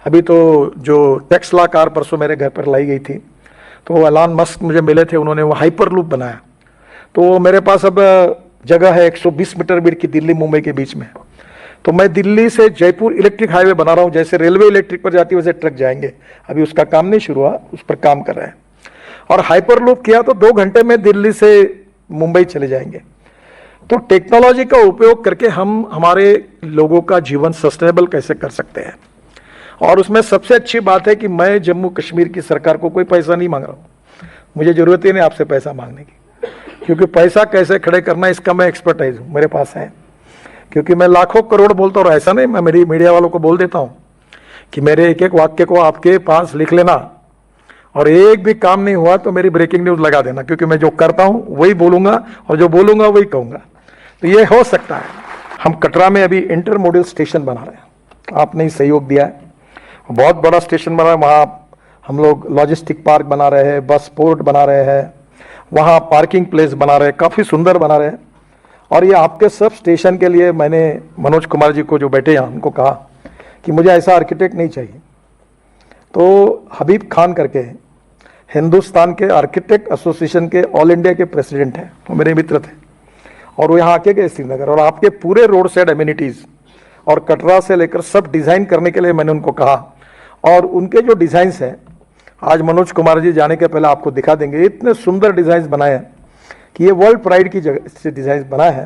अभी तो जो टेस्ला कार परसों मेरे घर पर लाई गई थी, तो वो एलन मस्क मुझे मिले थे, उन्होंने वो हाइपर लूप बनाया। तो मेरे पास अब जगह है 120 मीटर बीच की दिल्ली मुंबई के बीच में। तो मैं दिल्ली से जयपुर इलेक्ट्रिक हाईवे बना रहा हूँ, जैसे रेलवे इलेक्ट्रिक पर जाती है वैसे ट्रक जाएंगे। अभी उसका काम नहीं शुरू हुआ, उस पर काम कर रहे हैं। और हाइपर लूप किया तो 2 घंटे में दिल्ली से मुंबई चले जाएंगे। तो टेक्नोलॉजी का उपयोग करके हम हमारे लोगों का जीवन सस्टेनेबल कैसे कर सकते हैं। और उसमें सबसे अच्छी बात है कि मैं जम्मू कश्मीर की सरकार को कोई पैसा नहीं मांग रहा हूँ, मुझे जरूरत ही नहीं आपसे पैसा मांगने की, क्योंकि पैसा कैसे खड़े करना इसका मैं एक्सपर्टाइज हूँ, मेरे पास है। क्योंकि मैं लाखों करोड़ बोलता हूँ, ऐसा नहीं मैं मेरी मीडिया वालों को बोल देता हूँ कि मेरे एक एक वाक्य को आपके पास लिख लेना, और एक भी काम नहीं हुआ तो मेरी ब्रेकिंग न्यूज लगा देना, क्योंकि मैं जो करता हूँ वही बोलूंगा और जो बोलूंगा वही कहूंगा। तो ये हो सकता है। हम कटरा में अभी इंटरमोडल स्टेशन बना रहे हैं, आपने ही सहयोग दिया है, बहुत बड़ा स्टेशन बना है। वहाँ हम लोग लॉजिस्टिक पार्क बना रहे हैं, बस पोर्ट बना रहे हैं, वहाँ पार्किंग प्लेस बना रहे हैं, काफ़ी सुंदर बना रहे हैं। और ये आपके सब स्टेशन के लिए मैंने मनोज कुमार जी को जो बैठे हैं उनको कहा कि मुझे ऐसा आर्किटेक्ट नहीं चाहिए। तो हबीब खान करके हिंदुस्तान के आर्किटेक्ट एसोसिएशन के ऑल इंडिया के प्रेसिडेंट हैं, वो मेरे मित्र थे, और वो यहाँ आके गए श्रीनगर, और आपके पूरे रोड साइड एमिनिटीज़ और कटरा से लेकर सब डिज़ाइन करने के लिए मैंने उनको कहा। और उनके जो डिज़ाइंस हैं आज मनोज कुमार जी जाने के पहले आपको दिखा देंगे, इतने सुंदर डिज़ाइंस बनाए हैं कि ये वर्ल्ड प्राइड की जगह से डिज़ाइन बनाए हैं।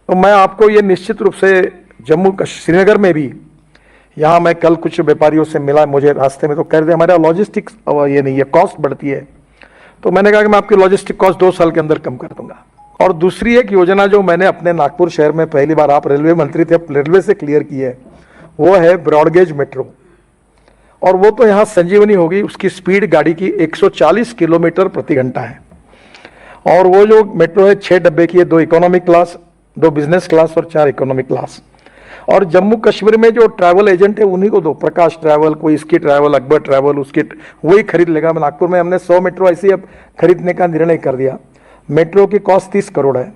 तो मैं आपको ये निश्चित रूप से जम्मू श्रीनगर में भी, यहाँ मैं कल कुछ व्यापारियों से मिला, मुझे रास्ते में तो कह रहे थे हमारा लॉजिस्टिक्स ये नहीं है, कॉस्ट बढ़ती है। तो मैंने कहा कि मैं आपकी लॉजिस्टिक कॉस्ट 2 साल के अंदर कम कर दूंगा। और दूसरी एक योजना जो मैंने अपने नागपुर शहर में पहली बार, आप रेलवे मंत्री थे, रेलवे से क्लियर की है, वो है ब्रॉडगेज मेट्रो। और वो तो यहाँ संजीवनी होगी, उसकी स्पीड गाड़ी की 140 किलोमीटर प्रति घंटा है। और वो जो मेट्रो है 6 डब्बे की है, 2 इकोनॉमिक क्लास, 2 बिजनेस क्लास और 4 इकोनॉमिक क्लास। और जम्मू कश्मीर में जो ट्रैवल एजेंट है उन्हीं को दो, प्रकाश ट्रैवल, कोई इसकी ट्रैवल, अकबर ट्रैवल, उसकी वही खरीद लेगा। नागपुर में हमने 100 मेट्रो ऐसी अब खरीदने का निर्णय कर दिया। मेट्रो की कॉस्ट 30 करोड़ है,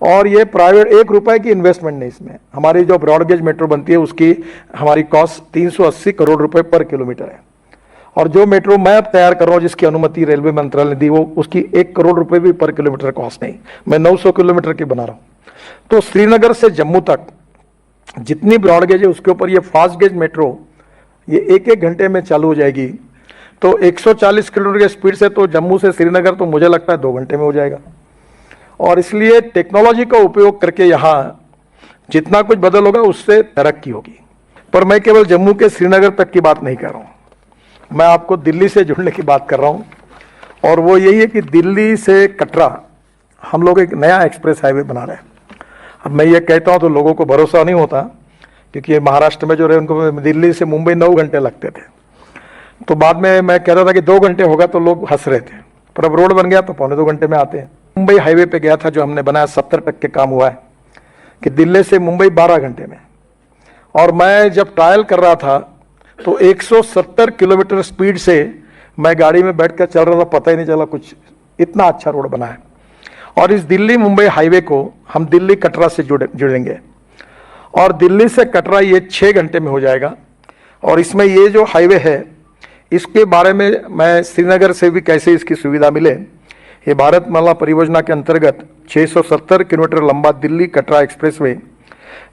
और ये प्राइवेट 1 रुपए की इन्वेस्टमेंट नहीं इसमें। हमारी जो ब्रॉडगेज मेट्रो बनती है उसकी हमारी कॉस्ट 380 करोड़ रुपए पर किलोमीटर है। और जो मेट्रो मैं अब तैयार कर रहा हूँ जिसकी अनुमति रेलवे मंत्रालय ने दी, वो उसकी 1 करोड़ रुपए भी पर किलोमीटर कॉस्ट नहीं, मैं 900 किलोमीटर की बना रहा हूँ। तो श्रीनगर से जम्मू तक जितनी ब्रॉडगेज है उसके ऊपर ये फास्ट गेज मेट्रो ये 1-1 घंटे में चालू हो जाएगी। तो 140 किलोमीटर की स्पीड से तो जम्मू से श्रीनगर तो मुझे लगता है 2 घंटे में हो जाएगा। और इसलिए टेक्नोलॉजी का उपयोग करके यहाँ जितना कुछ बदल होगा उससे तरक्की होगी। पर मैं केवल जम्मू के श्रीनगर तक की बात नहीं कर रहा हूँ, मैं आपको दिल्ली से जुड़ने की बात कर रहा हूँ। और वो यही है कि दिल्ली से कटरा हम लोग एक नया एक्सप्रेस हाईवे बना रहे हैं। अब मैं ये कहता हूँ तो लोगों को भरोसा नहीं होता, क्योंकि महाराष्ट्र में जो रहे उनको दिल्ली से मुंबई 9 घंटे लगते थे। तो बाद में मैं कह रहा था कि 2 घंटे होगा तो लोग हंस रहे थे, पर अब रोड बन गया तो 1.25-2 घंटे में आते हैं। मुंबई हाईवे पे गया था जो हमने बनाया, 70% काम हुआ है कि दिल्ली से मुंबई 12 घंटे में। और मैं जब ट्रायल कर रहा था तो 170 किलोमीटर स्पीड से मैं गाड़ी में बैठ कर चल रहा था, पता ही नहीं चला कुछ, इतना अच्छा रोड बना है। और इस दिल्ली मुंबई हाईवे को हम दिल्ली कटरा से जुड़ेंगे, और दिल्ली से कटरा ये 6 घंटे में हो जाएगा। और इसमें ये जो हाईवे है इसके बारे में मैं श्रीनगर से भी कैसे इसकी सुविधा मिले, ये भारतमाला परियोजना के अंतर्गत 670 किलोमीटर लंबा दिल्ली कटरा एक्सप्रेसवे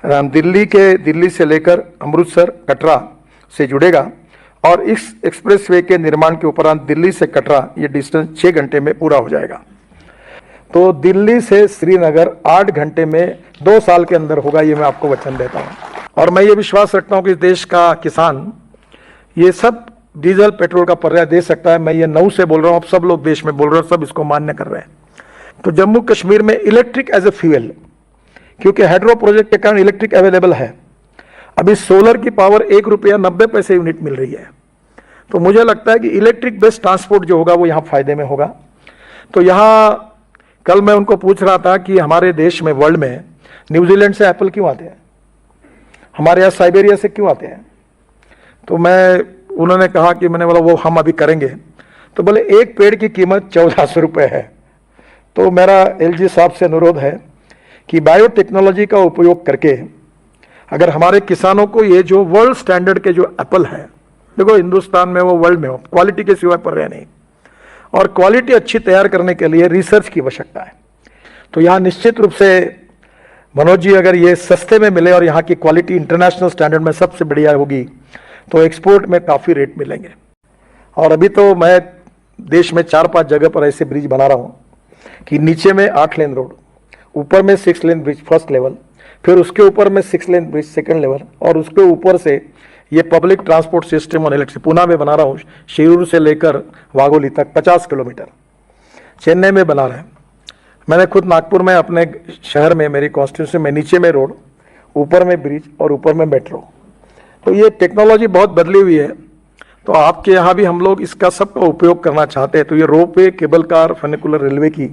दिल्ली से लेकर अमृतसर कटरा से जुड़ेगा। और इस एक्सप्रेसवे के निर्माण के उपरांत दिल्ली से कटरा ये डिस्टेंस 6 घंटे में पूरा हो जाएगा। तो दिल्ली से श्रीनगर 8 घंटे में 2 साल के अंदर होगा, ये मैं आपको वचन देता हूँ। और मैं ये विश्वास रखता हूँ कि देश का किसान ये सब डीजल पेट्रोल का पर्याय दे सकता है। मैं ये 9 से बोल रहा हूँ, अब सब लोग देश में बोल रहे हैं, सब इसको मान्य कर रहे हैं। तो जम्मू कश्मीर में इलेक्ट्रिक एज ए फ्यूल, क्योंकि हाइड्रो प्रोजेक्ट के कारण इलेक्ट्रिक अवेलेबल है। अभी सोलर की पावर 1 रुपया 90 पैसे यूनिट मिल रही है। तो मुझे लगता है कि इलेक्ट्रिक बेस्ड ट्रांसपोर्ट जो होगा वो यहाँ फायदे में होगा। तो यहाँ कल मैं उनको पूछ रहा था कि हमारे देश में, वर्ल्ड में न्यूजीलैंड से एप्पल क्यों आते हैं, हमारे यहाँ साइबेरिया से क्यों आते हैं। तो उन्होंने कहा कि मैंने बोला वो हम अभी करेंगे। तो बोले एक पेड़ की कीमत 1400 रुपये है। तो मेरा एलजी साहब से अनुरोध है कि बायोटेक्नोलॉजी का उपयोग करके अगर हमारे किसानों को ये जो वर्ल्ड स्टैंडर्ड के जो एप्पल है देखो हिंदुस्तान में वो वर्ल्ड में हो, क्वालिटी के सिवाय पर रहे नहीं, और क्वालिटी अच्छी तैयार करने के लिए रिसर्च की आवश्यकता है। तो यहाँ निश्चित रूप से मनोज जी, अगर ये सस्ते में मिले और यहाँ की क्वालिटी इंटरनेशनल स्टैंडर्ड में सबसे बढ़िया होगी तो एक्सपोर्ट में काफ़ी रेट मिलेंगे। और अभी तो मैं देश में 4-5 जगह पर ऐसे ब्रिज बना रहा हूँ कि नीचे में 8 लेन रोड, ऊपर में 6 लेन ब्रिज फर्स्ट लेवल, फिर उसके ऊपर में 6 लेन ब्रिज सेकंड लेवल, और उसके ऊपर से ये पब्लिक ट्रांसपोर्ट सिस्टम और इलेक्ट्रिक पुणे में बना रहा हूँ, शिरूर से लेकर वाघोली तक 50 किलोमीटर, चेन्नई में बना रहे हैं। मैंने खुद नागपुर में अपने शहर में, मेरी कॉन्स्टिट्यूंसी में, नीचे में रोड, ऊपर में ब्रिज और ऊपर में मेट्रो। तो ये टेक्नोलॉजी बहुत बदली हुई है। तो आपके यहाँ भी हम लोग इसका सबका उपयोग करना चाहते हैं। तो ये ropeway, cable car, funicular railway की,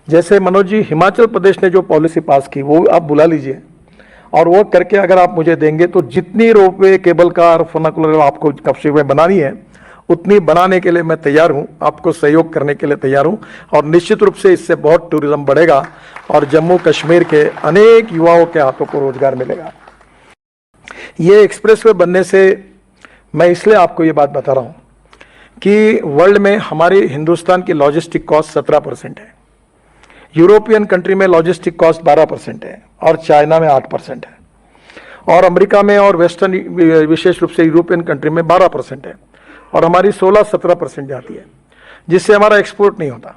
जैसे मनोज जी हिमाचल प्रदेश ने जो पॉलिसी पास की वो आप बुला लीजिए, और वो करके अगर आप मुझे देंगे तो जितनी रोपवे, केबल कार, फनिकुलर आपको कब्जे में बनानी है उतनी बनाने के लिए मैं तैयार हूँ, आपको सहयोग करने के लिए तैयार हूँ। और निश्चित रूप से इससे बहुत टूरिज्म बढ़ेगा और जम्मू कश्मीर के अनेक युवाओं के हाथों को रोजगार मिलेगा। ये एक्सप्रेसवे बनने से मैं इसलिए आपको ये बात बता रहा हूँ कि वर्ल्ड में हमारी हिंदुस्तान की लॉजिस्टिक कॉस्ट 17% है, यूरोपियन कंट्री में लॉजिस्टिक कॉस्ट 12% है, और चाइना में 8% है, और अमेरिका में और वेस्टर्न विशेष रूप से यूरोपियन कंट्री में 12% है, और हमारी 16-17% जाती है, जिससे हमारा एक्सपोर्ट नहीं होता।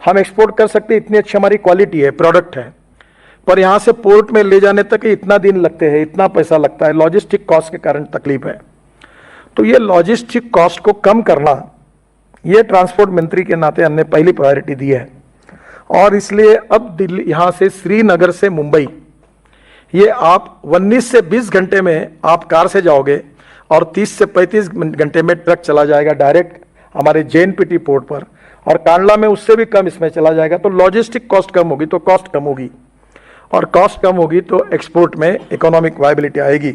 हम एक्सपोर्ट कर सकते, इतनी अच्छी हमारी क्वालिटी है, प्रोडक्ट है, पर यहाँ से पोर्ट में ले जाने तक इतना दिन लगते हैं, इतना पैसा लगता है, लॉजिस्टिक कॉस्ट के कारण तकलीफ है। तो ये लॉजिस्टिक कॉस्ट को कम करना, ये ट्रांसपोर्ट मंत्री के नाते हमने पहली प्रायोरिटी दी है। और इसलिए अब दिल्ली, यहाँ से श्रीनगर से मुंबई, ये आप 19 से 20 घंटे में आप कार से जाओगे, और 30 से 35 घंटे में ट्रक चला जाएगा डायरेक्ट हमारे JNPT पोर्ट पर, और कांडला में उससे भी कम इसमें चला जाएगा। तो लॉजिस्टिक कॉस्ट कम होगी तो कॉस्ट कम होगी, और कॉस्ट कम होगी तो एक्सपोर्ट में इकोनॉमिक वायबिलिटी आएगी।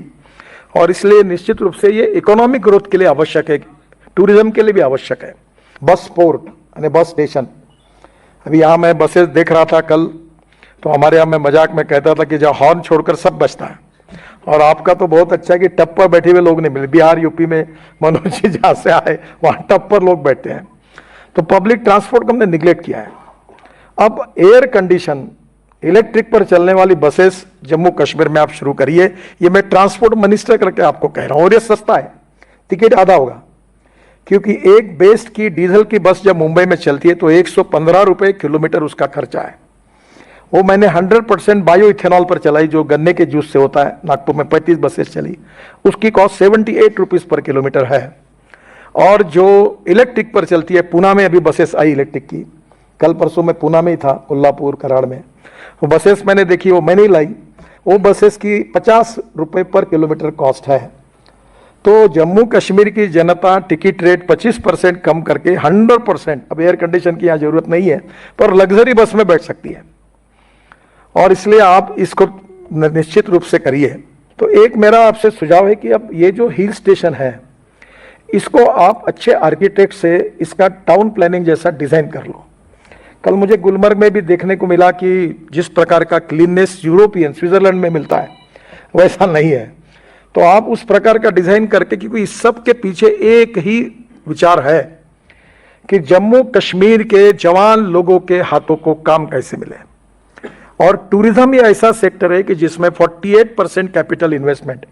और इसलिए निश्चित रूप से ये इकोनॉमिक ग्रोथ के लिए आवश्यक है, टूरिज्म के लिए भी आवश्यक है। बस पोर्ट यानी बस स्टेशन, अभी यहाँ मैं बसेस देख रहा था कल, तो हमारे यहाँ मैं मजाक में कहता था कि जहाँ हॉर्न छोड़कर सब बचता है, और आपका तो बहुत अच्छा है कि टप पर बैठे हुए लोग नहीं मिले। बिहार यूपी में मनोज जी जहाँ से आए वहाँ टप पर लोग बैठते हैं। तो पब्लिक ट्रांसपोर्ट को हमने निगलेक्ट किया है। अब एयर कंडीशन इलेक्ट्रिक पर चलने वाली बसेस जम्मू कश्मीर में आप शुरू करिए। ये मैं ट्रांसपोर्ट मिनिस्टर करके आपको कह रहा हूँ, और ये सस्ता है, टिकट आधा होगा, क्योंकि एक बेस्ट की डीजल की बस जब मुंबई में चलती है तो 115 रुपये किलोमीटर उसका खर्चा है। वो मैंने 100% बायो इथेनॉल पर चलाई, जो गन्ने के जूस से होता है। नागपुर में 35 बसेस चली, उसकी कॉस्ट 78 रुपीज़ पर किलोमीटर है। और जो इलेक्ट्रिक पर चलती है, पूना में अभी बसेस आई इलेक्ट्रिक की, कल परसों में पूना में ही था, कोल्हापुर कराड़ में, वो बसेस मैंने देखी, वो मैंने ही लाई। वो बसेस की 50 रुपये पर किलोमीटर कॉस्ट है। तो जम्मू कश्मीर की जनता टिकट रेट 25% कम करके 100%, अब एयर कंडीशन की यहाँ जरूरत नहीं है, पर लग्जरी बस में बैठ सकती है। और इसलिए आप इसको निश्चित रूप से करिए। तो एक मेरा आपसे सुझाव है कि अब ये जो हिल स्टेशन है, इसको आप अच्छे आर्किटेक्ट से इसका टाउन प्लानिंग जैसा डिजाइन कर लो। कल मुझे गुलमर्ग में भी देखने को मिला कि जिस प्रकार का क्लीननेस यूरोपियन स्विट्जरलैंड में मिलता है वैसा नहीं है। तो आप उस प्रकार का डिजाइन करके, क्योंकि इस सब के पीछे एक ही विचार है कि जम्मू कश्मीर के जवान लोगों के हाथों को काम कैसे मिले। और टूरिज्म ये ऐसा सेक्टर है कि जिसमें 48% कैपिटल इन्वेस्टमेंट,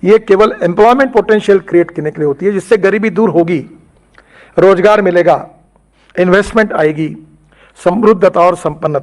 ये केवल एम्प्लॉयमेंट पोटेंशियल क्रिएट करने के लिए होती है, जिससे गरीबी दूर होगी, रोजगार मिलेगा, इन्वेस्टमेंट आएगी, समृद्धता और संपन्नता